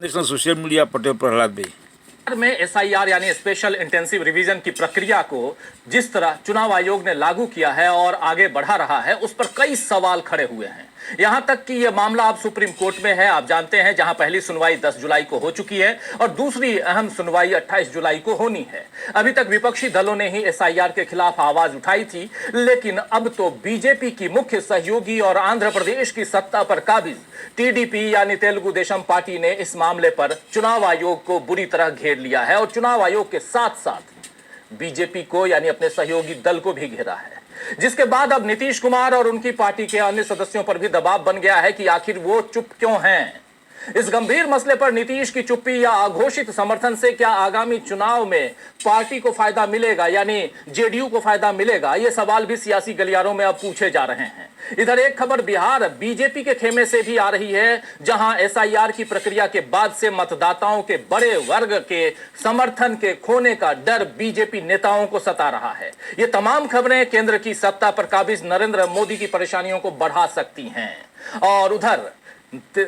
Social media Patel Prahlad भाई में SIR यानी स्पेशल इंटेंसिव रिवीजन की प्रक्रिया को जिस तरह चुनाव आयोग ने लागू किया है और आगे बढ़ा रहा है, उस पर कई सवाल खड़े हुए हैं। यहां तक कि यह मामला अब सुप्रीम कोर्ट में है, आप जानते हैं, जहां पहली सुनवाई 10 जुलाई को हो चुकी है और दूसरी अहम सुनवाई 28 जुलाई को होनी है। अभी तक विपक्षी दलों ने ही एसआईआर के खिलाफ आवाज उठाई थी, लेकिन अब तो बीजेपी की मुख्य सहयोगी और आंध्र प्रदेश की सत्ता पर काबिज टीडीपी यानी तेलुगु देशम पार्टी ने इस मामले पर चुनाव आयोग को बुरी तरह घेर लिया है और चुनाव आयोग के साथ साथ बीजेपी को यानी अपने सहयोगी दल को भी घेरा है, जिसके बाद अब नीतीश कुमार और उनकी पार्टी के अन्य सदस्यों पर भी दबाव बन गया है कि आखिर वो चुप क्यों हैं। इस गंभीर मसले पर नीतीश की चुप्पी या अघोषित समर्थन से क्या आगामी चुनाव में पार्टी को फायदा मिलेगा, यानी जेडीयू को फायदा मिलेगा, ये सवाल भी सियासी गलियारों में अब पूछे जा रहे हैं। इधर एक खबर बिहार बीजेपी के खेमे से भी आ रही है, जहां एसआईआर की प्रक्रिया के बाद से मतदाताओं के बड़े वर्ग के समर्थन के खोने का डर बीजेपी नेताओं को सता रहा है। ये तमाम खबरें केंद्र की सत्ता पर काबिज नरेंद्र मोदी की परेशानियों को बढ़ा सकती हैं। और उधर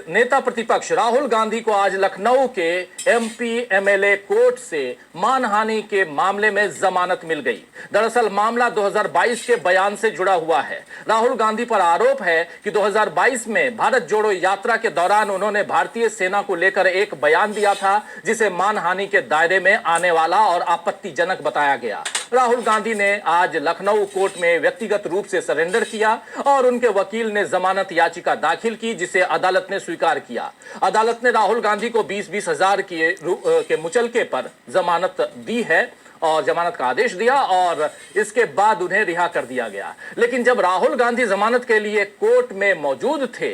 नेता प्रतिपक्ष राहुल गांधी को आज लखनऊ के एमपी एमएलए कोर्ट से मानहानि के मामले में जमानत मिल गई। दरअसल मामला 2022 के बयान से जुड़ा हुआ है। राहुल गांधी पर आरोप है कि 2022 में भारत जोड़ो यात्रा के दौरान उन्होंने भारतीय सेना को लेकर एक बयान दिया था, जिसे मानहानि के दायरे में आने वाला और आपत्तिजनक बताया गया। राहुल गांधी ने आज लखनऊ कोर्ट में व्यक्तिगत रूप से सरेंडर किया और उनके वकील ने जमानत याचिका दाखिल की, जिसे अदालत ने स्वीकार किया। अदालत ने राहुल गांधी को 20-20 हजार के मुचलके पर जमानत दी है और जमानत का आदेश दिया और इसके बाद उन्हें रिहा कर दिया गया। लेकिन जब राहुल गांधी जमानत के लिए कोर्ट में मौजूद थे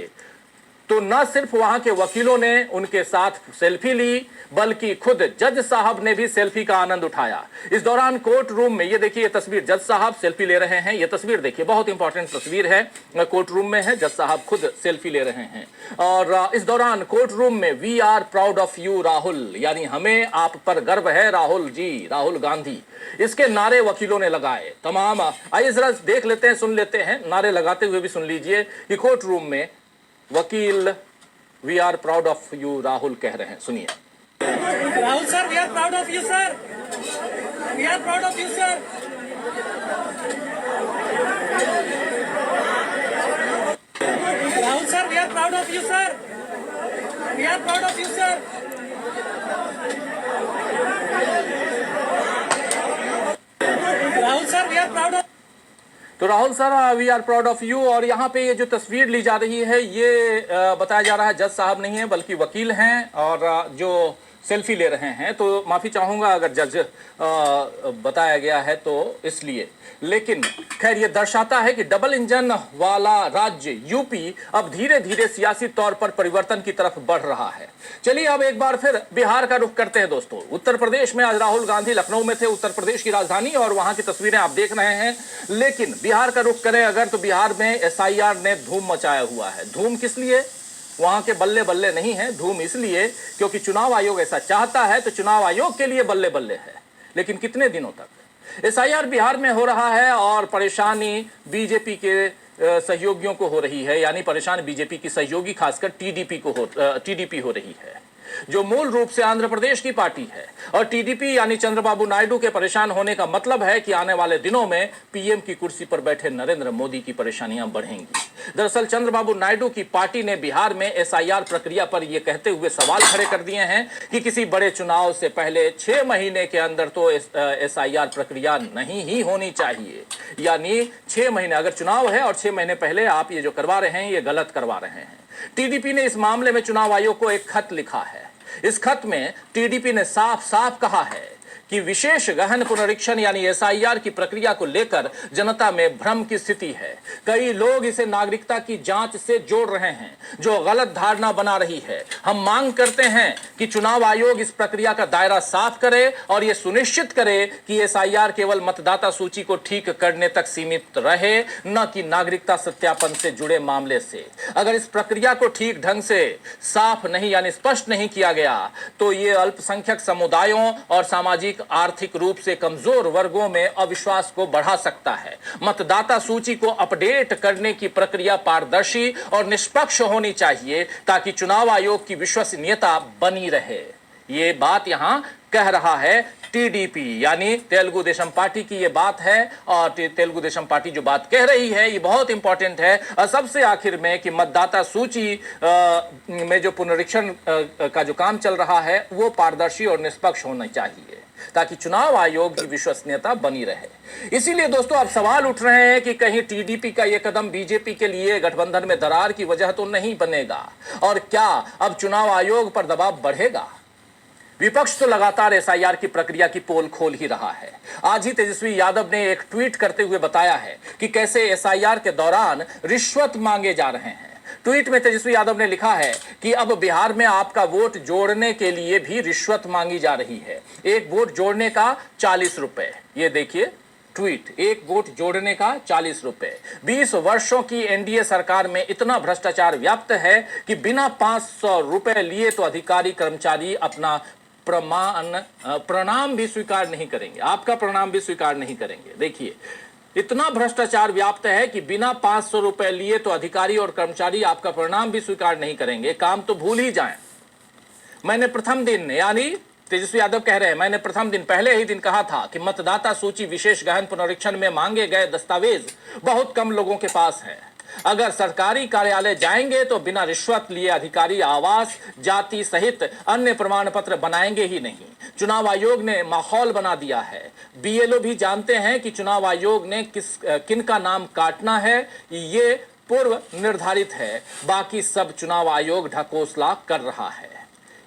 तो न सिर्फ वहां के वकीलों ने उनके साथ सेल्फी ली, बल्कि खुद जज साहब ने भी सेल्फी का आनंद उठाया। इस दौरान कोर्ट रूम में, ये देखिए, ये तस्वीर जज साहब सेल्फी ले रहे हैं। ये तस्वीर देखिए, बहुत इंपॉर्टेंट तस्वीर है, कोर्ट रूम में है, जज साहब खुद सेल्फी ले रहे हैं। और इस दौरान कोर्ट रूम में we are proud of you Rahul, यानी हमें आप पर गर्व है राहुल जी, राहुल गांधी, इसके नारे वकीलों ने लगाए। तमाम, आइए जरा देख लेते हैं, सुन लेते हैं, नारे लगाते हुए भी सुन लीजिए कि कोर्ट रूम में वकील we are proud of you Rahul कह रहे हैं। सुनिए। Rahul sir, we are proud of you sir, we are proud of you sir. Rahul sir, we are proud of you sir, we are proud of you sir. Rahul sir, we are proud of. तो Rahul sir, we are proud of you. और यहाँ पे ये जो तस्वीर ली जा रही है, ये बताया जा रहा है जज साहब नहीं है बल्कि वकील हैं और जो सेल्फी ले रहे हैं। तो माफ़ी चाहूँगा अगर जज बताया गया है तो इसलिए, लेकिन खैर ये दर्शाता है कि डबल इंजन वाला राज्य यूपी अब धीरे धीरे सियासी तौर पर परिवर्तन की तरफ बढ़ रहा है। चलिए अब एक बार फिर बिहार का रुख करते हैं दोस्तों। उत्तर प्रदेश में आज राहुल गांधी लखनऊ में थे, उत्तर प्रदेश की राजधानी, और वहां की तस्वीरें आप देख रहे हैं। लेकिन बिहार का रुख करें अगर, तो बिहार में एसआईआर ने धूम मचाया हुआ है। धूम किस लिए? वहां के बल्ले बल्ले नहीं है, धूम इसलिए क्योंकि चुनाव आयोग ऐसा चाहता है, तो चुनाव आयोग के लिए बल्ले बल्ले है। लेकिन कितने दिनों तक एसआईआर बिहार में हो रहा है और परेशानी बीजेपी के सहयोगियों को हो रही है, यानी परेशान बीजेपी की सहयोगी खासकर टीडीपी हो रही है, जो मूल रूप से आंध्र प्रदेश की पार्टी है। और टीडीपी यानी चंद्रबाबू नायडू के परेशान होने का मतलब है कि आने वाले दिनों में पीएम की कुर्सी पर बैठे नरेंद्र मोदी की परेशानियां बढ़ेंगी। दरअसल चंद्रबाबू नायडू की पार्टी ने बिहार में एसआईआर प्रक्रिया पर यह कहते हुए सवाल खड़े कर दिए हैं कि किसी बड़े चुनाव से पहले 6 महीने के अंदर तो एसआईआर प्रक्रिया नहीं ही होनी चाहिए। यानी 6 महीने, अगर चुनाव है और 6 महीने पहले आप ये जो करवा रहे हैं, ये गलत करवा रहे हैं। टीडीपी ने इस मामले में चुनाव आयोग को एक खत लिखा है। इस खत में टीडीपी ने साफ साफ कहा है कि विशेष गहन पुनरीक्षण यानी एसआईआर की प्रक्रिया को लेकर जनता में भ्रम की स्थिति है। कई लोग इसे नागरिकता की जांच से जोड़ रहे हैं, जो गलत धारणा बना रही है। हम मांग करते हैं कि चुनाव आयोग इस प्रक्रिया का दायरा साफ करे और यह सुनिश्चित करे कि एसआईआर केवल मतदाता सूची को ठीक करने तक सीमित रहे, न कि नागरिकता सत्यापन से जुड़े मामले से। अगर इस प्रक्रिया को ठीक ढंग से साफ नहीं यानी स्पष्ट नहीं किया गया, तो ये अल्पसंख्यक समुदायों और सामाजिक सामाजिक आर्थिक रूप से कमजोर वर्गों में अविश्वास को बढ़ा सकता है। मतदाता सूची को अपडेट करने की प्रक्रिया पारदर्शी और निष्पक्ष होनी चाहिए ताकि चुनाव आयोग की विश्वसनीयता बनी रहे। ये बात यहां कह रहा है टीडीपी यानी तेलुगु देशम पार्टी की ये बात है। और तेलुगु देशम पार्टी जो बात कह रही है ये बहुत इंपॉर्टेंट है। और सबसे आखिर में कि मतदाता सूची में जो पुनरीक्षण का जो काम चल रहा है वो पारदर्शी और निष्पक्ष होना चाहिए ताकि चुनाव आयोग की विश्वसनीयता बनी रहे। इसीलिए दोस्तों अब सवाल उठ रहे हैं कि कहीं टीडीपी का यह कदम बीजेपी के लिए गठबंधन में दरार की वजह तो नहीं बनेगा और क्या अब चुनाव आयोग पर दबाव बढ़ेगा। विपक्ष तो लगातार एसआईआर की प्रक्रिया की पोल खोल ही रहा है। आज ही तेजस्वी यादव ने एक ट्वीट करते हुए बताया है कि कैसे एसआईआर के दौरान रिश्वत मांगे जा रहे हैं। ट्वीट में तेजस्वी यादव ने लिखा है कि अब बिहार में आपका वोट जोड़ने के लिए भी रिश्वत मांगी जा रही है। एक वोट जोड़ने का 40 रुपए। ये देखिए ट्वीट, एक वोट जोड़ने का 40 रुपए। 20 वर्षों की एनडीए सरकार में इतना भ्रष्टाचार व्याप्त है कि बिना 500 रुपए लिए तो अधिकारी कर्मचारी अपना प्रणाम भी स्वीकार नहीं करेंगे, आपका प्रणाम भी स्वीकार नहीं करेंगे। देखिए इतना भ्रष्टाचार व्याप्त है कि बिना 500 रुपए लिए तो अधिकारी और कर्मचारी आपका प्रणाम भी स्वीकार नहीं करेंगे। काम तो भूल ही जाएं। मैंने प्रथम दिन यानी तेजस्वी यादव कह रहे हैं मैंने प्रथम दिन पहले ही दिन कहा था कि मतदाता सूची विशेष गहन पुनरीक्षण में मांगे गए दस्तावेज बहुत कम लोगों के पास है। अगर सरकारी कार्यालय जाएंगे तो बिना रिश्वत लिए अधिकारी आवास, जाति सहित अन्य प्रमाण पत्र बनाएंगे ही नहीं। चुनाव आयोग ने माहौल बना दिया है। बीएलओ भी जानते हैं कि चुनाव आयोग ने किन का नाम काटना है, ये पूर्व निर्धारित है। बाकी सब चुनाव आयोग ढकोसला कर रहा है।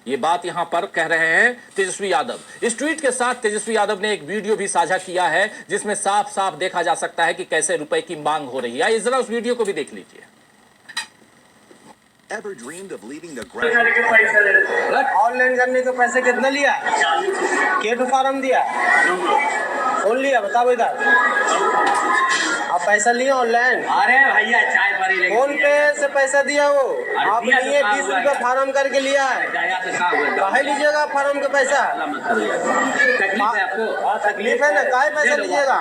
ये बात यहां पर कह रहे हैं तेजस्वी यादव। इस ट्वीट के साथ तेजस्वी यादव ने एक वीडियो भी साझा किया है जिसमें साफ साफ देखा जा सकता है कि कैसे रुपए की मांग हो रही है। जरा उस वीडियो को भी देख लीजिए। ऑनलाइन करने के पैसे कितने लिया? केटू फार्म दिया, कौन लिया बताओ इधर। आप पैसा लिए ऑनलाइन? अरे भैया चाय परी लेके फोन पे से पैसा दिया वो आप लिए 20 रुपए फार्म करके लिया है। काहे लीजिएगा फार्म का पैसा? तकलीफ है आपको? हाँ तकलीफ है ना, काहे पैसा लीजिएगा?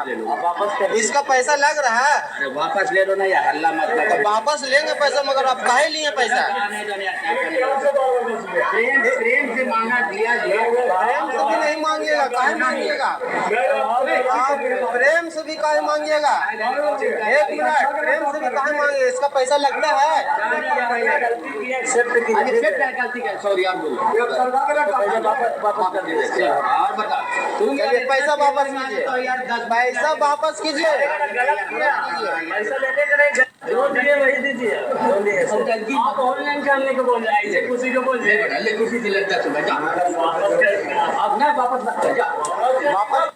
इसका पैसा लग रहा है। अरे वापस ले लो ना यार, हल्ला मत तो करो। वापस लेंगे पैसा, मगर आप काहे लिए पैसा? प्रेम से मांगा दिया प्रेम से भी नहीं मांगिएगा, काहे मांगिएगा? आप प्रेम से भी काहे मांगिएगा? एक मिनट, प्रेम से भी काहे मांगे? इसका पैसा लगता है। सॉरी आप बोलो वापस कर दीजिए। और बता चलिए पैसा वापस कीजिए, पैसा वापस कीजिए। जो दिए वही दीजिए। आप ऑनलाइन करने को बोल रहे हैं, खुशी को बोल रहे हैं। खुशी से लगता है अब ना वापस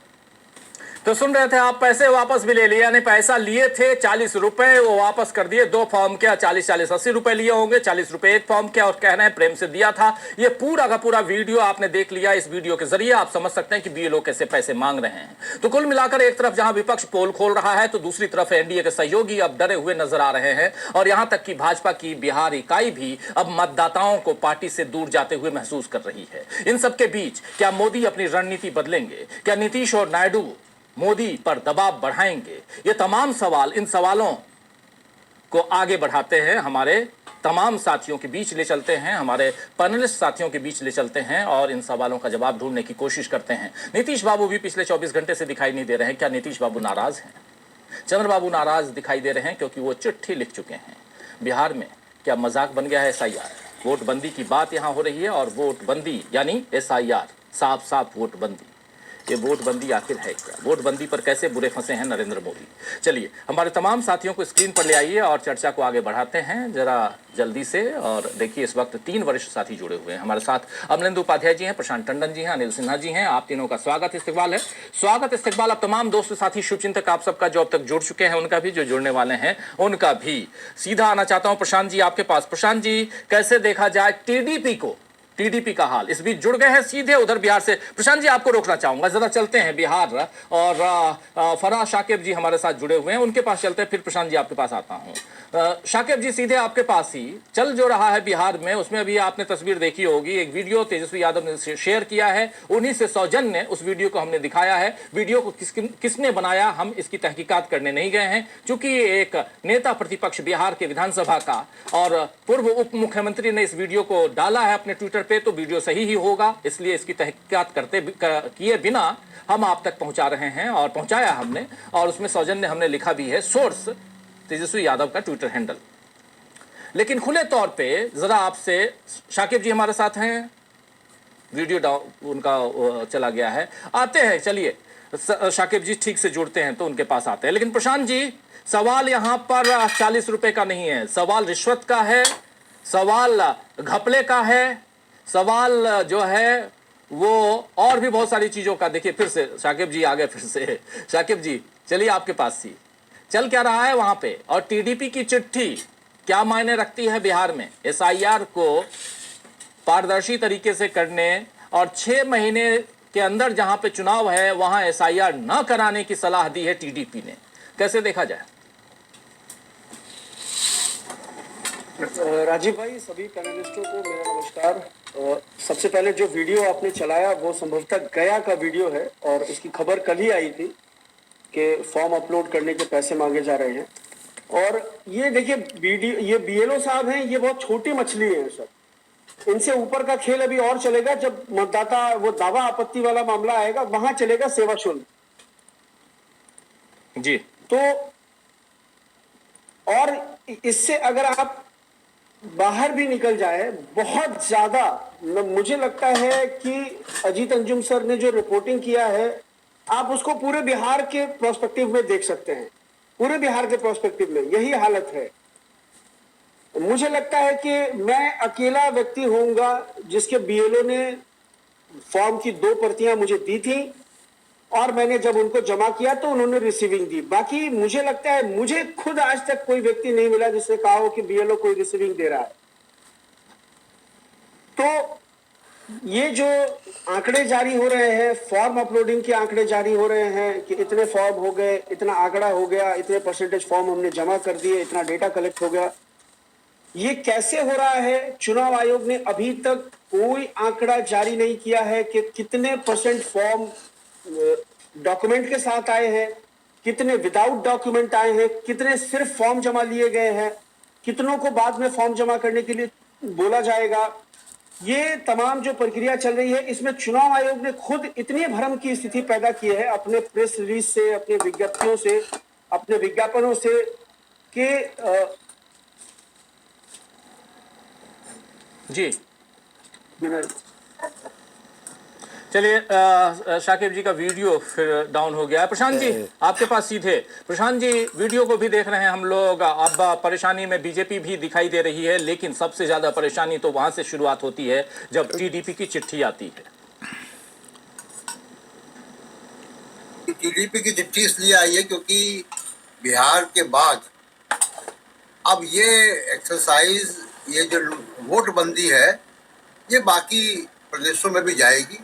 तो सुन रहे थे आप, पैसे वापस भी ले लिए, यानी पैसा लिए थे 40 रुपए वो वापस कर दिए। 2 फॉर्म के 40-40 80 रुपए लिए होंगे, 40 रुपए एक फॉर्म के, और कह रहे हैं प्रेम से दिया था। ये पूरा का पूरा वीडियो आपने देख लिया। इस वीडियो के जरिए आप समझ सकते हैं कि बीएलओ कैसे पैसे मांग रहे हैं। तो कुल मिलाकर एक तरफ जहां विपक्ष पोल खोल रहा है तो दूसरी तरफ एनडीए के सहयोगी अब डरे हुए नजर आ रहे हैं। और यहां तक कि भाजपा की बिहार इकाई भी अब मतदाताओं को पार्टी से दूर जाते हुए महसूस कर रही है। इन सबके बीच क्या मोदी अपनी रणनीति बदलेंगे? क्या नीतीश और नायडू मोदी पर दबाव बढ़ाएंगे? ये तमाम सवाल, इन सवालों को आगे बढ़ाते हैं, हमारे तमाम साथियों के बीच ले चलते हैं, हमारे पैनलिस्ट साथियों के बीच ले चलते हैं और इन सवालों का जवाब ढूंढने की कोशिश करते हैं। नीतीश बाबू भी पिछले 24 घंटे से दिखाई नहीं दे रहे हैं। क्या नीतीश बाबू नाराज हैं? चंद्रबाबू नाराज दिखाई दे रहे हैं क्योंकि वो चिट्ठी लिख चुके हैं। बिहार में क्या मजाक बन गया है एसआईआर? वोट बंदी की बात यहां हो रही है और वोट बंदी यानी एसआईआर, साफ साफ वोट बंदी। ये वोट बंदी आखिर है क्या? वोट बंदी पर कैसे बुरे फंसे हैं नरेंद्र मोदी? चलिए हमारे तमाम साथियों को स्क्रीन पर ले आइए और चर्चा को आगे बढ़ाते हैं जरा जल्दी से। और देखिए इस वक्त 3 वरिष्ठ साथी जुड़े हुए हैं हमारे साथ। अमलेंदु उपाध्याय जी हैं, प्रशांत टंडन जी हैं, अनिल सिन्हा जी हैं। आप तीनों का स्वागत इस्तकबाल है। स्वागत इस्तकबाल अब तमाम दोस्त साथी शुभचिंतक आप सबका जो अब तक जुड़ चुके हैं उनका भी, जो जुड़ने वाले हैं उनका भी। सीधा आना चाहता हूं प्रशांत जी आपके पास। प्रशांत जी कैसे देखा जाए टीडीपी को, टीडीपी का हाल? इस बीच जुड़ गए हैं सीधे उधर बिहार से। प्रशांत जी आपको रोकना चाहूंगा, जरा चलते हैं बिहार और फराह शाकिब जी हमारे साथ जुड़े हुए हैं, उनके पास चलते हैं, फिर प्रशांत जी आपके पास आता हूं। शाकिब जी सीधे आपके पास ही चल जो रहा है बिहार में, उसमें अभी आपने तस्वीर देखी होगी, एक वीडियो तेजस्वी यादव ने शेयर किया है, उन्हीं से सौजन्य उस वीडियो को हमने दिखाया है। वीडियो को किसने बनाया हम इसकी तहकीकात करने नहीं गए हैं, क्योंकि ये एक नेता प्रतिपक्ष बिहार के विधानसभा का और पूर्व उप मुख्यमंत्री ने इस वीडियो को डाला है अपने ट्विटर पे, तो वीडियो सही ही होगा, इसलिए इसकी तहकीकात किए बिना हम आप तक पहुंचा रहे हैं और पहुंचाया हमने। और उसमें सौजन्य हमने लिखा भी है, सोर्स तेजस्वी यादव का ट्विटर हैंडल। लेकिन खुले तौर पे जरा आपसे, शाकिब जी हमारे साथ हैं, वीडियो उनका चला गया है, आते हैं, चलिए शाकिब जी ठीक से जुड़ते हैं तो उनके पास आते हैं। लेकिन प्रशांत जी, सवाल यहां पर 40 रुपए का नहीं है, सवाल रिश्वत का है, सवाल घपले का है, सवाल जो है वो और भी बहुत सारी चीजों का। देखिए फिर से शाकिब जी आ गए, फिर से शाकिब जी चलिए आपके पास ही, चल क्या रहा है वहां पे, और टीडीपी की चिट्ठी क्या मायने रखती है बिहार में एसआईआर को पारदर्शी तरीके से करने, और 6 महीने के अंदर जहां पे चुनाव है वहां एसआईआर न कराने की सलाह दी है टीडीपी ने, कैसे देखा जाए? राजीव भाई, सभी पैनलिस्टों को मेरा नमस्कार। सबसे पहले जो वीडियो आपने चलाया वो संभवतः गया का वीडियो है, और इसकी खबर कल ही आई थी कि फॉर्म अपलोड करने के पैसे मांगे जा रहे हैं। और ये देखिए वीडियो, ये बीएलओ साहब हैं, ये बहुत छोटी मछली है सर। इनसे ऊपर का खेल अभी और चलेगा, जब मतदाता वो दावा आपत्ति वाला मामला आएगा वहां चलेगा सेवा शुल्क जी। तो और इससे अगर आप बाहर भी निकल जाए बहुत ज्यादा, मुझे लगता है कि अजीत अंजुम सर ने जो रिपोर्टिंग किया है आप उसको पूरे बिहार के प्रोस्पेक्टिव में देख सकते हैं। पूरे बिहार के प्रोस्पेक्टिव में यही हालत है। मुझे लगता है कि मैं अकेला व्यक्ति होऊंगा जिसके बीएलओ ने फॉर्म की 2 प्रतियां मुझे दी थी, और मैंने जब उनको जमा किया तो उन्होंने रिसीविंग दी। बाकी मुझे लगता है मुझे खुद आज तक कोई व्यक्ति नहीं मिला जिसने कहा हो कि बीएलओ कोई रिसीविंग दे रहा है। तो ये जो आंकड़े जारी हो रहे हैं, फॉर्म अपलोडिंग के आंकड़े जारी हो रहे हैं कि इतने फॉर्म हो गए, इतना आंकड़ा हो गया, इतने परसेंटेज फॉर्म हमने जमा कर दिए, इतना डेटा कलेक्ट हो गया, ये कैसे हो रहा है? चुनाव आयोग ने अभी तक कोई आंकड़ा जारी नहीं किया है कि कितने परसेंट फॉर्म डॉक्यूमेंट के साथ आए हैं, कितने विदाउट डॉक्यूमेंट आए हैं, कितने सिर्फ फॉर्म जमा लिए गए हैं, कितनों को बाद में फॉर्म जमा करने के लिए बोला जाएगा। ये तमाम जो प्रक्रिया चल रही है, इसमें चुनाव आयोग ने खुद इतनी भ्रम की स्थिति पैदा की है अपने प्रेस रिलीज से, अपने विज्ञप्तियों से, अपने विज्ञापनों से कि जी चलिए, शाकिब जी का वीडियो फिर डाउन हो गया है। प्रशांत जी आपके पास सीधे, प्रशांत जी वीडियो को भी देख रहे हैं हम लोग। अब परेशानी में बीजेपी भी दिखाई दे रही है, लेकिन सबसे ज्यादा परेशानी तो वहां से शुरुआत होती है जब टीडीपी की चिट्ठी आती है। टीडीपी की चिट्ठी इसलिए आई है क्योंकि बिहार के बाद अब ये एक्सरसाइज, ये जो वोटबंदी है, ये बाकी प्रदेशों में भी जाएगी,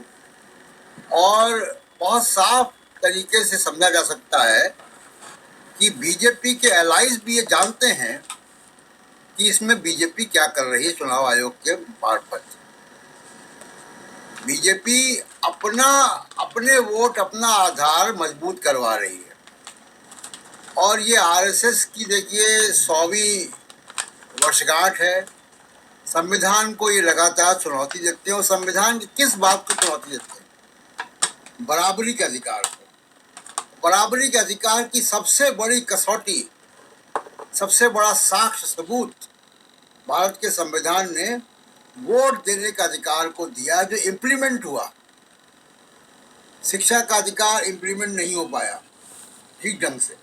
और बहुत साफ तरीके से समझा जा सकता है कि बीजेपी के एलाइज भी ये जानते हैं कि इसमें बीजेपी क्या कर रही है चुनाव आयोग के मार्फत। बीजेपी अपने वोट, अपना आधार मजबूत करवा रही है, और ये आरएसएस की देखिए 100वीं वर्षगांठ है। संविधान को ये लगातार चुनौती देते हैं, और संविधान की किस बात को चुनौती देते हैं? बराबरी के अधिकार को। बराबरी के अधिकार की सबसे बड़ी कसौटी, सबसे बड़ा साक्ष्य सबूत भारत के संविधान ने वोट देने का अधिकार को दिया, जो इम्प्लीमेंट हुआ। शिक्षा का अधिकार इम्प्लीमेंट नहीं हो पाया ठीक ढंग से,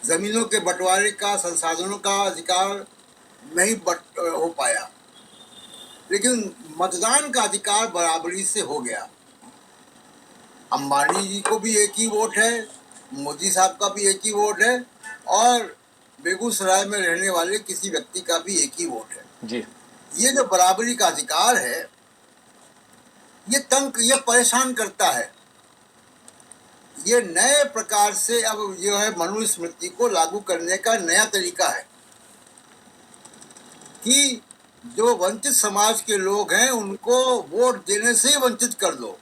जमीनों के बंटवारे का, संसाधनों का अधिकार नहीं हो पाया, लेकिन मतदान का अधिकार बराबरी से हो गया। अंबानी जी को भी एक ही वोट है, मोदी साहब का भी एक ही वोट है, और बेगूसराय में रहने वाले किसी व्यक्ति का भी एक ही वोट है जी। ये जो बराबरी का अधिकार है, ये परेशान करता है। ये नए प्रकार से अब जो है मनुस्मृति को लागू करने का नया तरीका है। कि जो वंचित समाज के लोग हैं उनको वोट देने से ही वंचित कर दो,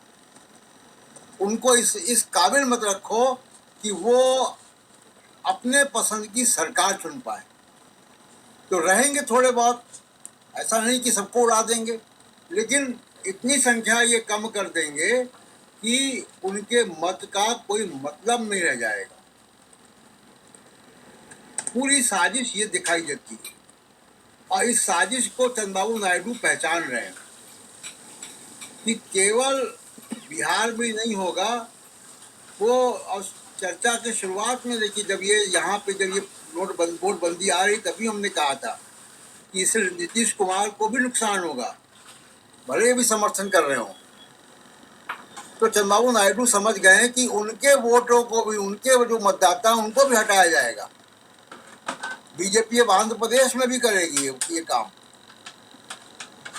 उनको इस काबिल मत रखो कि वो अपने पसंद की सरकार चुन पाए। तो रहेंगे थोड़े बहुत, ऐसा नहीं कि सबको उड़ा देंगे, लेकिन इतनी संख्या ये कम कर देंगे कि उनके मत का कोई मतलब नहीं रह जाएगा। पूरी साजिश ये दिखाई देती है और इस साजिश को चंद्रबाबू नायडू पहचान रहे हैं कि केवल बिहार में नहीं होगा वो। और चर्चा के शुरुआत में देखिए, जब ये यहाँ पे जब ये नोटबंदी आ रही तभी हमने कहा था कि इससे नीतीश कुमार को भी नुकसान होगा, भले भी समर्थन कर रहे हो। तो चंद्रबाबू नायडू समझ गए हैं कि उनके वोटों को भी, उनके जो मतदाता हैं उनको भी हटाया जाएगा। बीजेपी अब आंध्र प्रदेश में भी करेगी ये काम,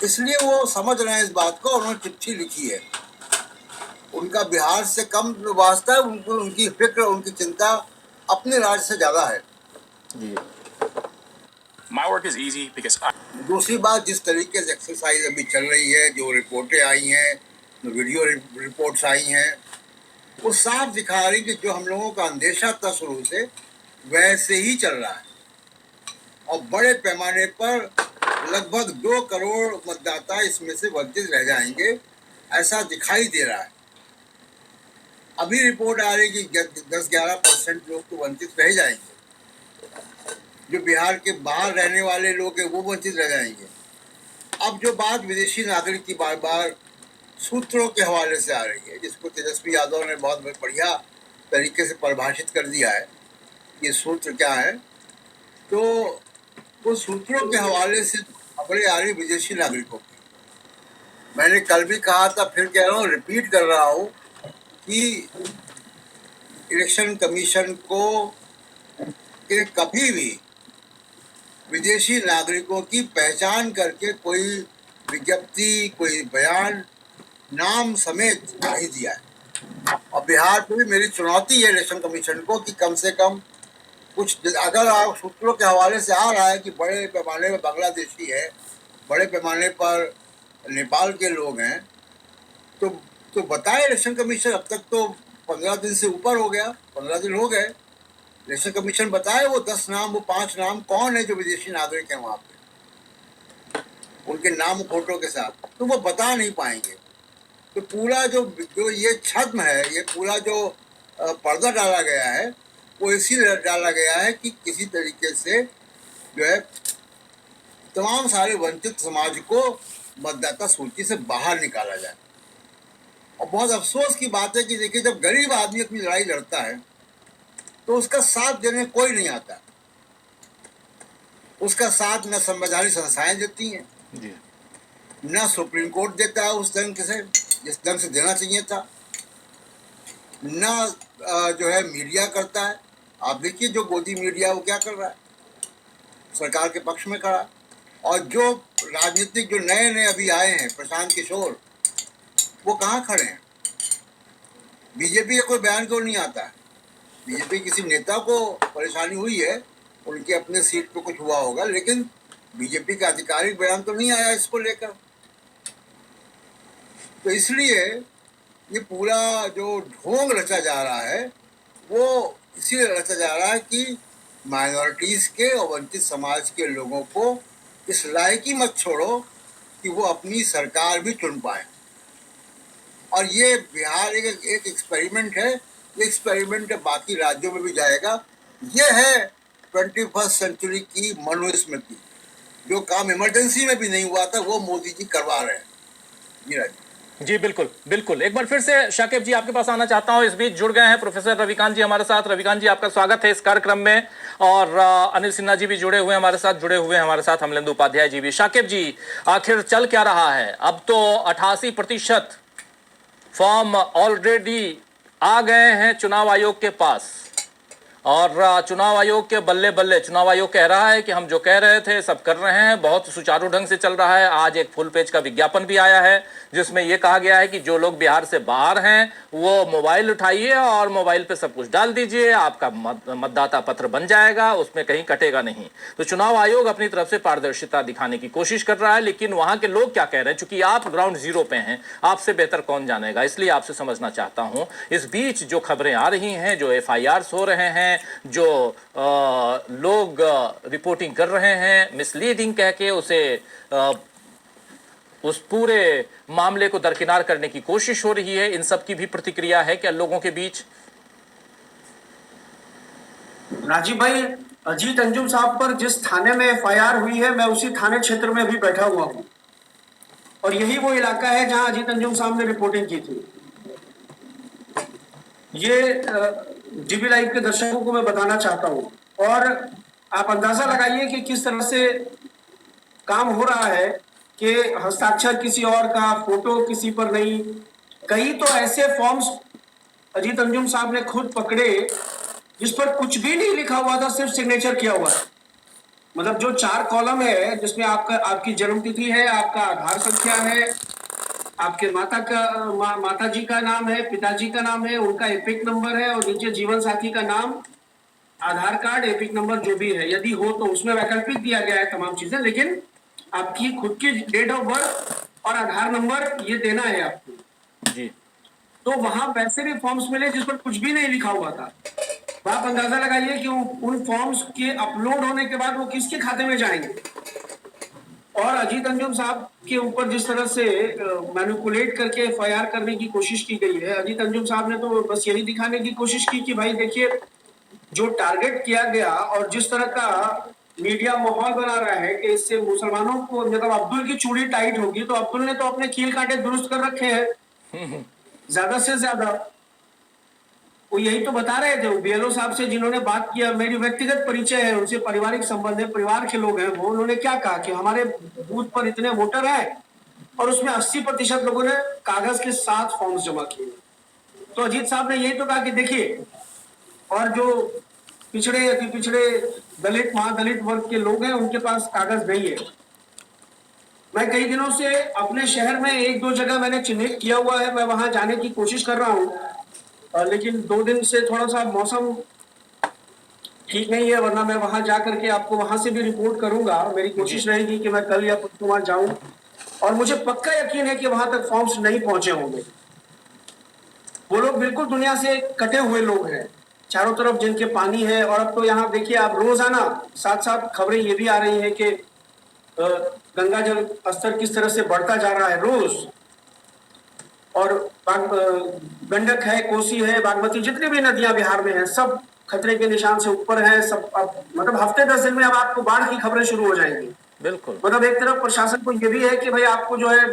इसलिए वो समझ रहे हैं इस बात को। उन्होंने चिट्ठी लिखी है, उनका बिहार से कम वास्ता है, उनको उनकी फिक्र, उनकी चिंता अपने राज्य से ज्यादा है। My work is easy because दूसरी बात, जिस तरीके से एक्सरसाइज अभी चल रही है, जो रिपोर्टें आई हैं, जो वीडियो रिपोर्ट्स आई हैं, वो साफ दिखा रही कि जो हम लोगों का अंदेशा था शुरू से वैसे ही चल रहा है। और बड़े पैमाने पर लगभग 2 करोड़ मतदाता इसमें से वंचित रह जाएंगे, ऐसा दिखाई दे रहा है। अभी रिपोर्ट आ रही कि 10-11% लोग तो वंचित रह जाएंगे, जो बिहार के बाहर रहने वाले लोग हैं वो वंचित रह जाएंगे। अब जो बात विदेशी नागरिक की बार बार सूत्रों के हवाले से आ रही है, जिसको तेजस्वी यादव ने बहुत बढ़िया तरीके से परिभाषित कर दिया है, ये सूत्र क्या है, तो वो सूत्रों के हवाले से खबरें आ रही विदेशी नागरिकों की। मैंने कल भी कहा था, फिर कह रहा हूँ, रिपीट कर रहा हूँ कि इलेक्शन कमीशन को कभी भी विदेशी नागरिकों की पहचान करके कोई विज्ञप्ति, कोई बयान नाम समेत नहीं दिया है। और बिहार में भी मेरी चुनौती है इलेक्शन कमीशन को कि कम से कम कुछ, अगर आप सूत्रों के हवाले से आ रहा है कि बड़े पैमाने पर बांग्लादेशी है, बड़े पैमाने पर नेपाल के लोग हैं, तो बताए इलेक्शन कमीशन। अब तक तो 15 दिन से ऊपर हो गया, 15 दिन हो गए, इलेक्शन कमीशन बताए वो 10 नाम, वो 5 नाम कौन है जो विदेशी नागरिक हैं वहाँ पे, उनके नाम फोटो के साथ, तो वो बता नहीं पाएंगे। तो पूरा जो ये छद्म है, ये पूरा जो पर्दा डाला गया है, वो इसीलिए डाला गया है कि किसी तरीके से जो है तमाम सारे वंचित समाज को मतदाता सूची से बाहर निकाला जाए। और बहुत अफसोस की बात है कि देखिए, जब गरीब आदमी अपनी लड़ाई लड़ता है तो उसका साथ देने कोई नहीं आता, उसका साथ न संवैधानिक संस्थाएं देती हैं, न सुप्रीम कोर्ट देता है उस ढंग से जिस ढंग से देना चाहिए था, न जो है मीडिया करता है। आप देखिए जो गोदी मीडिया वो क्या कर रहा है, सरकार के पक्ष में खड़ा। और जो राजनीतिक जो नए अभी आए हैं, प्रशांत किशोर, वो कहाँ खड़े हैं? बीजेपी का कोई बयान क्यों नहीं आता है? बीजेपी किसी नेता को परेशानी हुई है, उनके अपने सीट पे कुछ हुआ होगा, लेकिन बीजेपी का आधिकारिक बयान तो नहीं आया इसको लेकर। तो इसलिए ये पूरा जो ढोंग रचा जा रहा है वो इसीलिए रचा जा रहा है कि माइनॉरिटीज़ के और वंचित समाज के लोगों को इस लायकी मत छोड़ो कि वो अपनी सरकार भी चुन पाए। और ये बिहार एक एक्सपेरिमेंट है, ये एक्सपेरिमेंट बाकी राज्यों में भी जाएगा। ये है 21st सेंचुरी की मनुस्मृति। जो काम इमरजेंसी में भी नहीं हुआ था वो मोदी जी करवा रहे हैं। जी बिल्कुल बिल्कुल। एक बार फिर से शाकिब जी आपके पास आना चाहता हूं। इस बीच जुड़ गए हैं प्रोफेसर रविकांत जी हमारे साथ। रविकांत जी आपका स्वागत है इस कार्यक्रम में, और अनिल सिन्हा जी भी जुड़े हुए हैं हमारे साथ, अमलेंदु उपाध्याय जी भी। शाकिब जी, आखिर चल क्या रहा है? अब तो 88% फॉर्म ऑलरेडी आ गए हैं चुनाव आयोग के पास, और चुनाव आयोग के बल्ले बल्ले, चुनाव आयोग कह रहा है कि हम जो कह रहे थे सब कर रहे हैं, बहुत सुचारू ढंग से चल रहा है। आज एक फुल पेज का विज्ञापन भी आया है जिसमें यह कहा गया है कि जो लोग बिहार से बाहर हैं वो मोबाइल उठाइए और मोबाइल पे सब कुछ डाल दीजिए, आपका मतदाता पत्र बन जाएगा, उसमें कहीं कटेगा नहीं। तो चुनाव आयोग अपनी तरफ से पारदर्शिता दिखाने की कोशिश कर रहा है, लेकिन वहां के लोग क्या कह रहे हैं, चूंकि आप ग्राउंड जीरो पे हैं, आपसे बेहतर कौन जानेगा, इसलिए आपसे समझना चाहता हूं। इस बीच जो खबरें आ रही हैं, जो FIRs हो रहे हैं, जो लोग रिपोर्टिंग कर रहे हैं मिसलीडिंग कह के उसे उस पूरे मामले को दरकिनार करने की कोशिश हो रही है, इन सब की भी प्रतिक्रिया है क्या लोगों के बीच? राजीव भाई, अजीत अंजुम साहब पर जिस थाने में FIR हुई है, मैं उसी थाने क्षेत्र में अभी बैठा हुआ हूँ और यही वो इलाका है जहां अजीत अंजुम साहब ने रिपोर्टिंग की थी। ये DB लाइव के दर्शकों को मैं बताना चाहता हूँ और आप अंदाजा लगाइए कि किस तरह से काम हो रहा है कि हस्ताक्षर किसी और का, फोटो किसी पर नहीं। कई तो ऐसे फॉर्म्स अजीत अंजुम साहब ने खुद पकड़े जिस पर कुछ भी नहीं लिखा हुआ था, सिर्फ सिग्नेचर किया हुआ है। मतलब जो 4 कॉलम है जिसमें आपकी जन्मतिथि है, आपका आधार संख्या है, आपके माता जी का नाम है, पिताजी का नाम है, उनका एपिक नंबर है और नीचे जीवन साथी का नाम, आधार कार्ड, एपिक नंबर जो भी है, यदि हो तो उसमें वैकल्पिक दिया गया है तमाम चीजें, लेकिन आपकी खुद की डेट ऑफ बर्थ और आधार नंबर ये देना है आपको जी। तो वहां वैसे भी फॉर्म्स मिले जिस पर कुछ भी नहीं लिखा हुआ था। आप अंदाजा लगाइए कि उन फॉर्म्स के अपलोड होने के बाद वो किसके खाते में जाएंगे। और अजीत अंजुम साहब के ऊपर जिस तरह से मैनिपुलेट करके FIR करने की कोशिश की गई है, अजीत अंजुम साहब ने तो बस यही दिखाने की कोशिश की कि भाई देखिए जो टारगेट किया गया और जिस तरह का मीडिया माहौल बना रहा है कि इससे मुसलमानों को, मतलब अब्दुल की चूड़ी टाइट होगी, तो अब्दुल ने तो अपने कील कांटे दुरुस्त कर रखे हैं ज्यादा से ज्यादा। वो यही तो बता रहे थे BLO साहब से जिन्होंने बात किया, मेरी व्यक्तिगत परिचय है उनसे, पारिवारिक संबंध है, परिवार के लोग हैं वो। उन्होंने क्या कहा कि हमारे बूथ पर इतने वोटर हैं और उसमें 80% लोगों ने कागज के 7 फॉर्म्स जमा किए। तो अजीत साहब ने यही तो कहा कि देखिए, और जो पिछड़े अति पिछड़े दलित महादलित वर्ग के लोग हैं उनके पास कागज नहीं है। मैं कई दिनों से अपने शहर में 1-2 जगह मैंने चिन्हित किया हुआ है, मैं वहां जाने की कोशिश कर रहा हूँ, लेकिन 2 दिन से थोड़ा सा मौसम ठीक नहीं है, वरना मैं वहां जाकर के आपको वहां से भी रिपोर्ट करूंगा। मेरी कोशिश रहेगी कि मैं कल या परसों वहां जाऊं और मुझे पक्का यकीन है कि वहां तक फॉर्म्स नहीं पहुंचे होंगे। वो लोग बिल्कुल दुनिया से कटे हुए लोग हैं, चारों तरफ जिनके पानी है। और अब तो यहाँ देखिए आप, रोजाना साथ साथ खबरें ये भी आ रही है कि गंगा जल स्तर किस तरह से बढ़ता जा रहा है रोज, और गंडक है, कोसी है, बागमती, जितनी भी नदियां बिहार में हैं सब खतरे के निशान से ऊपर है। सब अब मतलब हफ्ते 10 दिन में अब आपको बाढ़ की खबरें शुरू हो जाएंगी। बिल्कुल, मतलब एक तरफ प्रशासन को ये भी है कि भाई आपको जो है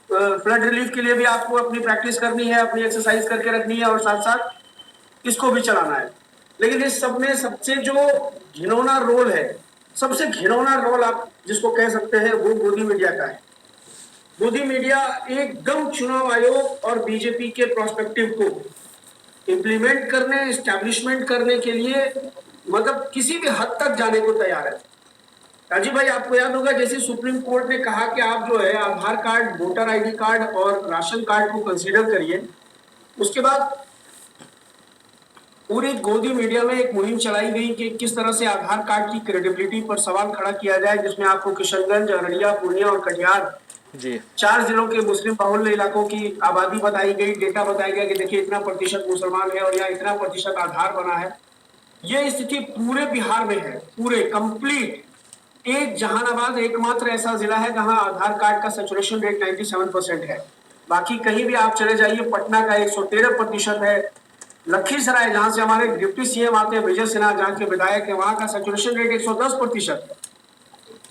फ्लड रिलीफ के लिए भी आपको अपनी प्रैक्टिस करनी है, अपनी एक्सरसाइज करके रखनी है और साथ साथ इसको भी चलाना है। लेकिन इस सब में सबसे जो घिनौना रोल है, सबसे घिनौना रोल आप जिसको कह सकते हैं, वो गोदी मीडिया का है। गोदी मीडिया एकदम चुनाव आयोग और बीजेपी के प्रोस्पेक्टिव को इम्प्लीमेंट करने, एस्टैब्लिशमेंट करने के लिए मतलब किसी भी हद तक जाने को तैयार है। राजीव भाई, आपको याद होगा जैसे सुप्रीम कोर्ट ने कहा कि आप जो है आधार कार्ड, वोटर ID कार्ड और राशन कार्ड को कंसीडर करिए, उसके बाद पूरी गोदी मीडिया में एक मुहिम चलाई गई कि किस तरह से आधार कार्ड की क्रेडिबिलिटी पर सवाल खड़ा किया जाए, जिसमें आपको किशनगंज, अररिया, पूर्णिया और कटिहार जी, 4 जिलों के मुस्लिम बाहुल्य इलाकों की आबादी बताई गई, डेटा बताया गया कि देखिए इतना प्रतिशत मुसलमान है और यहाँ इतना प्रतिशत आधार बना है। ये स्थिति पूरे बिहार में है, पूरे कंप्लीट। एक जहानाबाद एकमात्र ऐसा जिला है जहां आधार कार्ड का सैचुरेशन रेट 97% है। बाकी कहीं भी आप चले जाइए, पटना का 113% है, लखीसराय जहां से हमारे डिप्टी CM आते हैं विजय सिन्हा, जहां के विधायक है, वहां का सैचुरेशन रेट 110% है।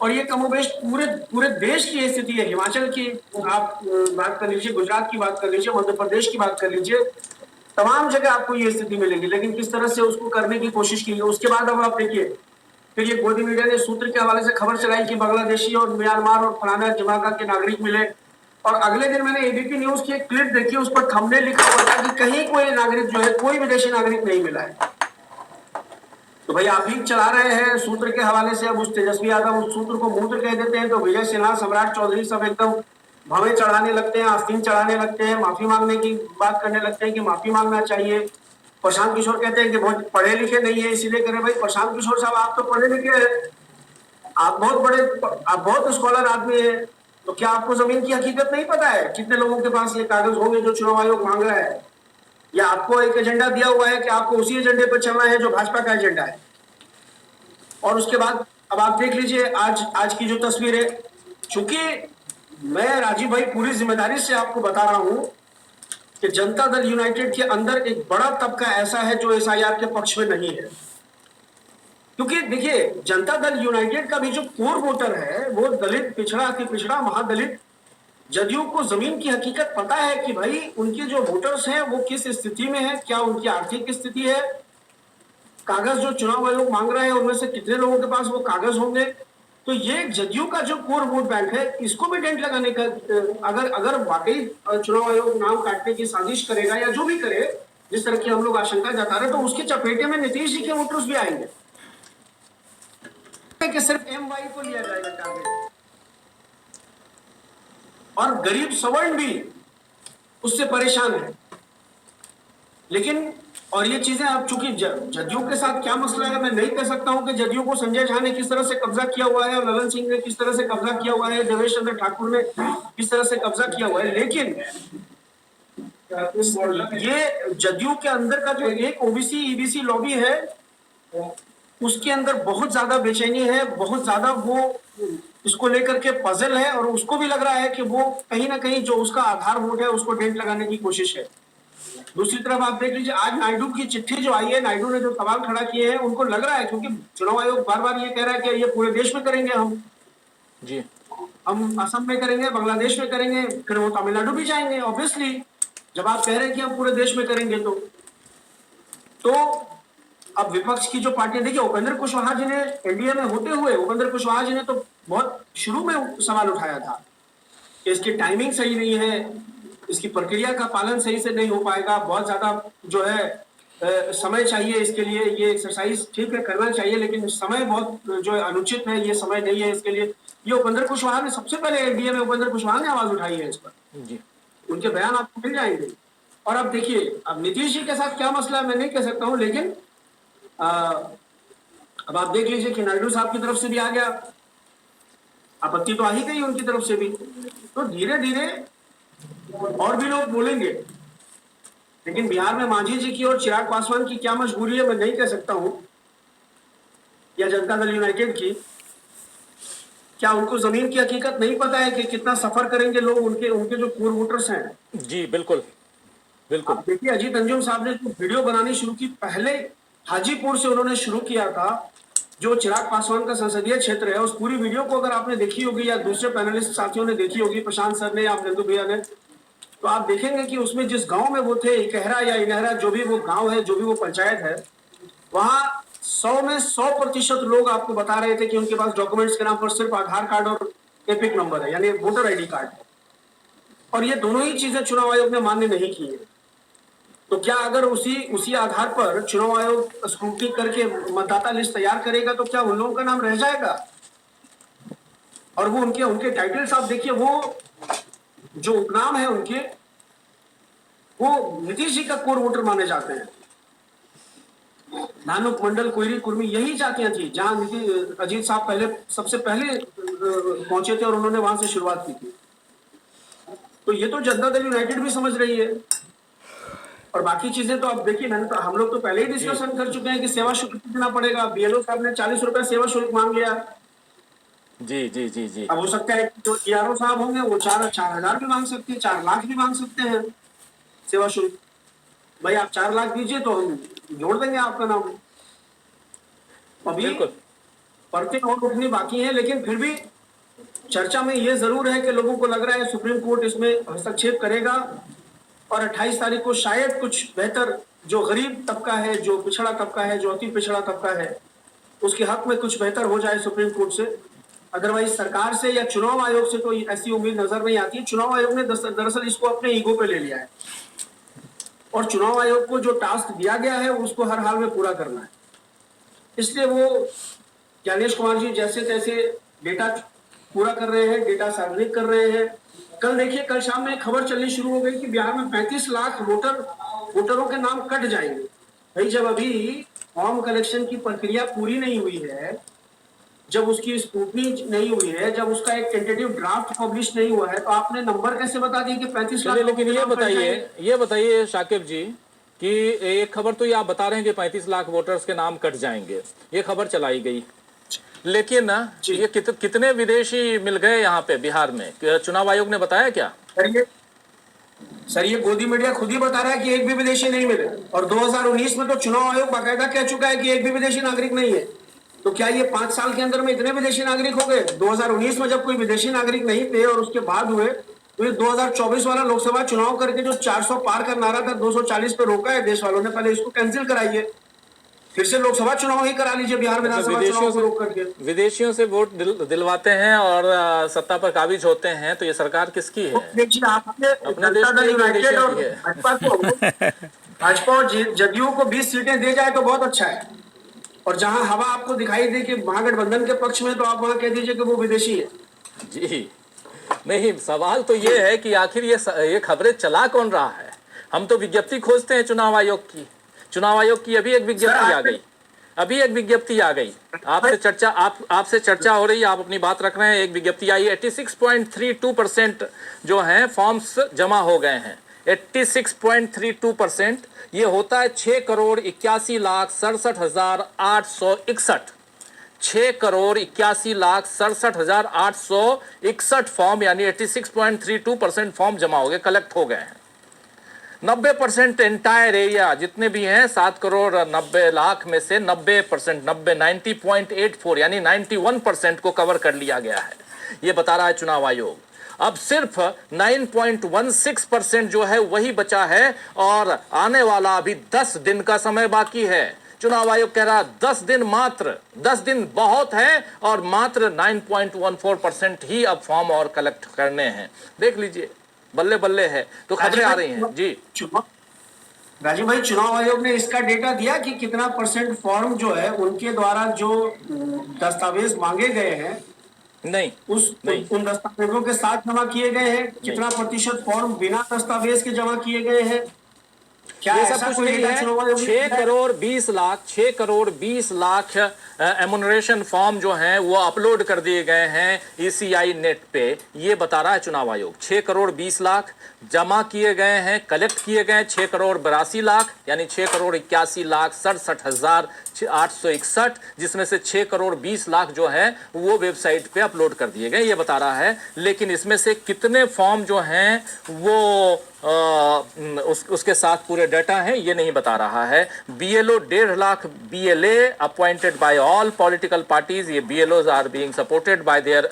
और ये कमोबेश पूरे देश की स्थिति है। हिमाचल की आप बात कर लीजिए, गुजरात की बात कर लीजिए, मध्य प्रदेश की बात कर लीजिए, तमाम जगह आपको ये स्थिति मिलेगी। लेकिन किस तरह से उसको करने की कोशिश की है। उसके बाद अब आप देखिए, फिर ये गोदी मीडिया ने सूत्र के हवाले से खबर चलाई कि बांग्लादेशी और म्यांमार और फलाना जमाका के नागरिक मिले, और अगले दिन मैंने ABP न्यूज की एक क्लिप देखी, उस पर थंबनेल लिखा हुआ था कि कहीं कोई नागरिक जो है, कोई विदेशी नागरिक नहीं मिला है। तो भाई आप ही चला रहे हैं सूत्र के हवाले से। अब उस तेजस्वी यादव उस सूत्र को मूत्र कह देते हैं तो विजय सिन्हा, सम्राट चौधरी सब एकदम भवें चढ़ाने लगते हैं, आस्तीन चढ़ाने लगते हैं, माफी मांगने की बात करने लगते हैं कि माफी मांगना चाहिए। प्रशांत किशोर कहते हैं कि बहुत पढ़े लिखे नहीं है इसीलिए करें। भाई प्रशांत किशोर साहब आप तो पढ़े लिखे हैं, आप बहुत स्कॉलर आदमी है, तो क्या आपको जमीन की हकीकत नहीं पता है? कितने लोगों के पास ये कागज होंगे जो चुनाव आयोग मांग रहा है? या आपको एक एजेंडा दिया हुआ है कि आपको उसी एजेंडे पर चलना है जो भाजपा का एजेंडा है? और उसके बाद अब आप देख लीजिए आज की जो तस्वीर है, चूंकि मैं राजीव भाई पूरी जिम्मेदारी से आपको बता रहा हूं कि जनता दल यूनाइटेड के अंदर एक बड़ा तबका ऐसा है जो एसआईआर के पक्ष में नहीं है। क्योंकि देखिए जनता दल यूनाइटेड का भी जो कोर वोटर है वो दलित, पिछड़ा, अति पिछड़ा, महादलित, जदयू को जमीन की हकीकत पता है कि भाई उनके जो वोटर्स हैं वो किस स्थिति में है, क्या उनकी आर्थिक स्थिति है, कागज जो चुनाव आयोग मांग रहा है उनमें से कितने लोगों के पास वो कागज होंगे। तो ये जदयू का जो कोर वोट बैंक है इसको भी डेंट लगाने का अगर वाकई चुनाव आयोग नाम काटने की साजिश करेगा या जो भी करे, जिस तरह की हम लोग आशंका जता रहे, तो उसके चपेटे में नीतीश जी के वोटर्स भी आएंगे कि सिर्फ एमवाई को लिया जाएगा टारगेट, और गरीब सवर्ण भी उससे परेशान है। लेकिन और ये चीजें अब चूंकि जदयू के साथ क्या मसला है मैं नहीं कह सकता हूं कि जदयू को संजय झा ने किस तरह से कब्जा किया हुआ है और ललन सिंह ने किस तरह से कब्जा किया हुआ है, देवेश चंद्र ठाकुर ने किस तरह से कब्जा किया हुआ है, लेकिन ये जदयू के अंदर का जो एक ओबीसी ईबीसी लॉबी है उसके अंदर बहुत ज्यादा बेचैनी है, बहुत ज्यादा वो इसको लेकर के पजल है, और उसको भी लग रहा है कि वो कहीं ना कहीं जो उसका आधार वोट है उसको डेंट लगाने की कोशिश है। दूसरी तरफ आप देख लीजिए आज नायडू की चिट्ठी जो आई है, नायडू ने जो सवाल खड़ा किए हैं उनको लग रहा है, क्योंकि चुनाव आयोग बार बार ये कह रहा है कि ये पूरे देश में करेंगे, हम असम में करेंगे, बांग्लादेश में करेंगे, फिर वो तमिलनाडु भी जाएंगे। ऑब्वियसली जब आप कह रहे हैं कि हम पूरे देश में करेंगे तो अब विपक्ष की जो पार्टियां, देखिए उपेंद्र कुशवाहा जी ने एनडीए में होते हुए उपेंद्र कुशवाहा जी ने तो बहुत शुरू में सवाल उठाया था कि इसकी टाइमिंग सही नहीं है, इसकी प्रक्रिया का पालन सही से नहीं हो पाएगा, बहुत ज्यादा जो है समय चाहिए इसके लिए, ये एक्सरसाइज ठीक है करना चाहिए लेकिन समय बहुत जो है अनुचित है, ये समय नहीं है इसके लिए। ये उपेंद्र कुशवाहा ने सबसे पहले एनडीए में उपेंद्र कुशवाहा ने आवाज उठाई है इस पर जी। उनके बयान आपको मिल जाएंगे। और अब देखिए अब नीतीश जी के साथ क्या मसला है मैं नहीं कह सकता हूं, लेकिन अब आप देख लीजिए कि नायडू साहब की तरफ से भी आ गया, आपत्ति तो आ ही गई उनकी तरफ से भी, तो धीरे धीरे और भी लोग बोलेंगे। लेकिन बिहार में मांझी जी की और चिराग पासवान की क्या मजबूरी है मैं नहीं कह सकता हूं, या जनता दल यूनाइटेड की, क्या उनको जमीन की हकीकत नहीं पता है कि कितना सफर करेंगे लोग, उनके जो कोर वोटर्स हैं। जी बिल्कुल बिल्कुल। देखिए अजीत अंजुम साहब ने जो वीडियो बनानी शुरू की, पहले हाजीपुर से उन्होंने शुरू किया था, जो चिराग पासवान का संसदीय क्षेत्र है, उस पूरी वीडियो को अगर आपने देखी होगी या दूसरे पैनलिस्ट साथियों ने देखी होगी, प्रशांत सर ने या नंदू भैया ने, तो आप देखेंगे कि उसमें जिस गांव में वो थे, इकहरा या इनहरा जो भी वो गांव है, जो भी वो पंचायत है, वहां 100 में 100% लोग आपको बता रहे थे कि उनके पास डॉक्यूमेंट्स के नाम पर सिर्फ आधार कार्ड और एपिक नंबर है, यानी वोटर आईडी कार्ड है। और ये दोनों ही चीजें चुनाव आयोग ने मान्य नहीं की है। तो क्या अगर उसी आधार पर चुनाव आयोग स्क्रूटनी करके मतदाता लिस्ट तैयार करेगा तो क्या उन लोगों का नाम रह जाएगा? और वो उनके टाइटल्स आप देखिए, वो जो उपनाम है उनके, वो नीतीश जी का कोर वोटर माने जाते हैं। नानुक, मंडल, कोयरी, कुर्मी, यही जातियां थी जहां अजीत साहब सबसे पहले पहुंचे थे और उन्होंने वहां से शुरुआत की थी। तो ये तो जनता दल यूनाइटेड भी समझ रही है। और बाकी चीजें तो अब देखिए, हम लोग तो पहले ही डिस्कशन कर चुके हैं कि सेवा शुल्क कितना पड़ेगा। बीएलओ साहब ने 40 रुपए सेवा शुल्क मांग लिया। जी जी जी जी। अब हो सकता है जो ईआरओ साहब होंगे वो 4,000 भी मांग सकते हैं, 4 लाख भी मांग सकते हैं सेवा शुल्क। भाई आप 4 लाख दीजिए तो हम जोड़ देंगे आपका नाम। अभी परतें और उठनी बाकी है, लेकिन फिर भी चर्चा में ये जरूर है कि लोगों को लग रहा है सुप्रीम कोर्ट इसमें हस्तक्षेप करेगा और 28 तारीख को शायद कुछ बेहतर, जो गरीब तबका है, जो पिछड़ा तबका है, जो अति पिछड़ा तबका है, उसके हक में कुछ बेहतर हो जाए सुप्रीम कोर्ट से। अदरवाइज सरकार से या चुनाव आयोग से तो ऐसी उम्मीद नजर नहीं आती। चुनाव आयोग ने दरअसल इसको अपने ईगो पे ले लिया है और चुनाव आयोग को जो टास्क दिया गया है उसको हर हाल में पूरा करना है। इसलिए वो ज्ञानेश कुमार जी जैसे तैसे डेटा पूरा कर रहे हैं, डेटा सार्वजनिक कर रहे हैं। कल देखिए, कल शाम में खबर चलनी शुरू हो गई कि बिहार में 35 लाख वोटरों के नाम कट जाएंगे। भाई, जब अभी फॉर्म कलेक्शन की प्रक्रिया पूरी नहीं हुई है, जब उसकी स्क्रूटनी नहीं हुई है, जब उसका एक टेंटेटिव ड्राफ्ट पब्लिश नहीं हुआ है, तो आपने नंबर कैसे बता दिए कि 35 लाख? लेकिन ये बताइए शाकिब जी कि एक खबर तो ये आप बता रहे हैं कि 35 लाख वोटर्स के नाम कट जाएंगे, ये खबर चलाई गई, लेकिन ना ये कितने विदेशी मिल गए यहाँ पे बिहार में? चुनाव आयोग ने बताया क्या? सर, ये गोदी मीडिया खुद ही बता रहा है कि एक भी विदेशी नहीं मिले, और 2019 में तो चुनाव आयोग बाकायदा कह चुका है कि एक भी विदेशी नागरिक नहीं है। तो क्या ये 5 साल के अंदर में इतने विदेशी नागरिक हो गए? 2019 में जब कोई विदेशी नागरिक नहीं थे और उसके बाद हुए, तो ये 2024 वाला लोकसभा चुनाव करके जो 400 पार का नारा था 240 पे रोका है देश वालों ने, पहले इसको कैंसिल कराइए, फिर से लोकसभा चुनाव ही करा लीजिए बिहार विधानसभा चुनाव को रोक करके। विदेशियों से वोट दिलवाते हैं और सत्ता पर काबिज होते हैं, तो ये सरकार किसकी है? देखिए, आपने अपने देश में यूनाइटेड और भाजपा और जदयू को 20 सीटें दे जाए तो बहुत अच्छा है, और जहां हवा आपको दिखाई दे कि महागठबंधन के पक्ष में, तो आप वहां कह दीजिए कि वो विदेशी है। जी नहीं, सवाल तो ये है कि आखिर ये खबरें चला कौन रहा है? हम तो विज्ञप्ति खोजते हैं चुनाव आयोग की। चुनाव आयोग की अभी एक विज्ञप्ति आ गई, आपसे चर्चा हो रही है, आप अपनी बात रख रहे हैं। एक विज्ञप्ति आई, 86.32% जो है फॉर्म्स जमा हो गए हैं। 86.32% ये होता है 6,81,67,861 6,81,67,861 फॉर्म, यानी 86.32% फॉर्म जमा हो गए, कलेक्ट हो गए हैं। 90% एंटायर एरिया जितने भी हैं 7,90,00,000 में से 90%, 90.84 यानी 91% को कवर कर लिया गया है, ये बता रहा है चुनाव आयोग। अब सिर्फ 9.16% जो है वही बचा है, और आने वाला अभी 10 दिन का समय बाकी है। चुनाव आयोग कह रहा 10 दिन, मात्र 10 दिन बहुत है, और मात्र 9.14% ही अब फॉर्म और कलेक्ट करने हैं। देख लीजिए, बल्ले बल्ले है। तो खबरें आ रही हैं जी। राजीव भाई, चुनाव आयोग ने इसका डेटा दिया कि कितना परसेंट फॉर्म जो है उनके द्वारा जो दस्तावेज मांगे गए हैं, नहीं, उन दस्तावेजों के साथ जमा किए गए हैं? कितना प्रतिशत फॉर्म बिना दस्तावेज के जमा किए गए हैं? क्या ये ऐसा सब कुछ कोई नहीं डेटा है। चुनाव आयोग ने 6 करोड़ 20 लाख एमुनरेशन फॉर्म जो हैं वो अपलोड कर दिए गए हैं ECI नेट पे, ये बता रहा है चुनाव आयोग। 6 करोड़ 20 लाख जमा किए गए हैं, कलेक्ट किए गए 6 करोड़ 82 लाख, यानी 6 करोड़ 81,67,861, जिसमें से 6 करोड़ 20 लाख जो है वो वेबसाइट पे अपलोड कर दिए गए, ये बता रहा है। लेकिन इसमें से कितने फॉर्म जो हैं वो उसके साथ पूरे डाटा हैं, ये नहीं बता रहा है। BLO 1.5 lakh BLA appointed by all political parties, ये BLOs are being supported by their,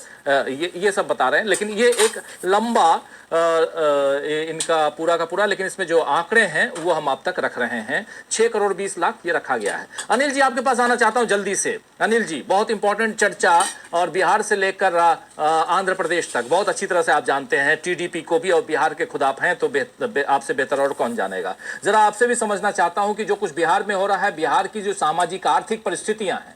ये सब बता रहे हैं। लेकिन ये एक लंबा इनका पूरा का पूरा, लेकिन इसमें जो आंकड़े हैं वो हम आप तक रख रहे हैं। 6 करोड़ 20 लाख ये रखा गया है। अनिल जी, आपके पास आना चाहता हूं जल्दी से। अनिल जी, बहुत इंपॉर्टेंट चर्चा, और बिहार से लेकर आंध्र प्रदेश तक बहुत अच्छी तरह से आप जानते हैं, TDP को भी, और बिहार के खुद आप हैं, तो आपसे बेहतर और कौन जानेगा। जरा आपसे भी समझना चाहता हूं कि जो कुछ बिहार में हो रहा है, बिहार की जो सामाजिक आर्थिक परिस्थितियां हैं,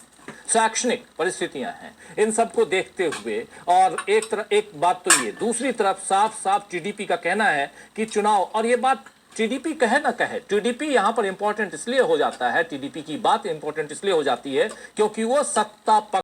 शैक्षणिक परिस्थितियां हैं, इन सब को देखते हुए, और एक बात तो ये, दूसरी तरफ साफ साफ TDP का कहना है कि चुनाव, और ये बात TDP कहे ना कहे, TDP यहां पर इंपॉर्टेंट इसलिए हो जाता है, TDP की बात इंपॉर्टेंट इसलिए हो जाती है क्योंकि वो सत्ता